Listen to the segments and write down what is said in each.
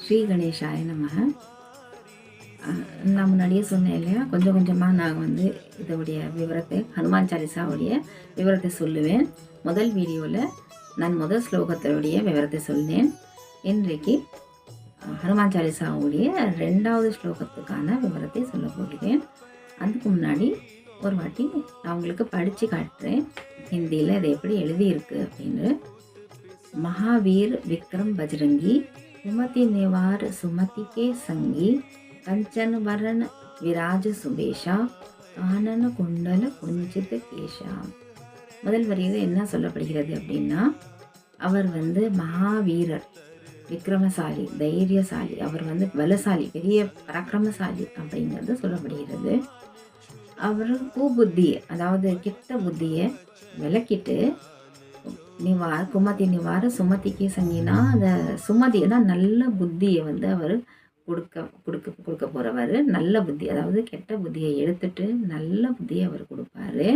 ஸ்ரீ கணேஷாய நமக. நான் முன்னாடியே சொன்னேன் இல்லையா, கொஞ்சம் கொஞ்சமாக நான் வந்து இதோடைய விவரத்தை, ஹனுமான் சாலிசாவுடைய விவரத்தை சொல்லுவேன். முதல் வீடியோவில் நான் முதல் ஸ்லோகத்தினுடைய விவரத்தை சொன்னேன். இன்றைக்கு ஹனுமான் சாலிசாவுடைய 2வது ஸ்லோகத்துக்கான விவரத்தை சொல்ல போகிறேன். அதுக்கு முன்னாடி ஒரு வாட்டி நான் உங்களுக்கு படித்து காட்டுறேன் ஹிந்தியில் இது எப்படி எழுதியிருக்கு அப்படின்னு. महावीर विक्रम बजरंगी सुमति निवार सुमति के संगी कंचन वरण विराज सुबेशा कानन कुंडल कुंजित केशा. முதல் வரியில் என்ன சொல்லப்படுகிறது அப்படின்னா, அவர் வந்து மகாவீரர், விக்ரமசாலி, தைரியசாலி, அவர் வந்து பலசாலி, பெரிய பராக்கிரமசாலி அப்படிங்கிறது சொல்லப்படுகிறது. அவர் பூபுத்தியை, அதாவது கிட்ட புத்தியை விளக்கிட்டு குமதி நிவார சுமதிக்கு சங்கினா, அந்த சுமதினா நல்ல புத்தியை வந்து அவர் கொடுக்க போகிறவர். நல்ல புத்தி, அதாவது கெட்ட புத்தியை எடுத்துட்டு நல்ல புத்தியை அவர் கொடுப்பாரு.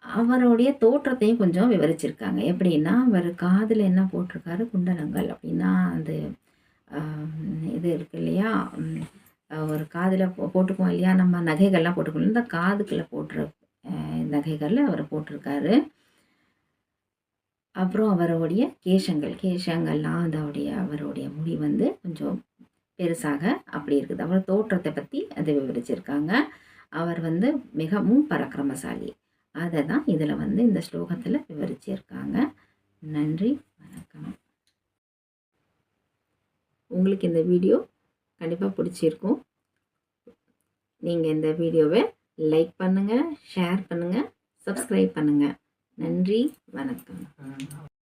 அவருடைய தோற்றத்தையும் கொஞ்சம் விவரிச்சிருக்காங்க. எப்படின்னா, அவர் காதில் என்ன போட்டிருக்காரு, குண்டலங்கள் அப்படின்னா அந்த இது இருக்கு இல்லையா, ஒரு காதில் போட்டுக்குவோம் இல்லையா, நம்ம நகைகள்லாம் போட்டுக்கணும், இந்த காதுக்குள்ளே போட்டுற நகைகளில் அவர் போட்டிருக்காரு. அப்புறம் அவருடைய கேசங்கள்லாம் அவருடைய முடி வந்து கொஞ்சம் பெருசாக அப்படி இருக்குது. அவர் தோற்றத்தை பற்றி அதை விவரிச்சிருக்காங்க. அவர் வந்து மிகவும் பராக்கிரமசாலி, அதை தான் இதில் வந்து இந்த ஸ்லோகத்தில் விவரிச்சிருக்காங்க. நன்றி, வணக்கம். உங்களுக்கு இந்த வீடியோ கண்டிப்பாக பிடிச்சிருக்கும். நீங்கள் இந்த வீடியோவை லைக் பண்ணுங்கள், ஷேர் பண்ணுங்கள், சப்ஸ்கிரைப் பண்ணுங்கள். நன்றி, வணக்கம்.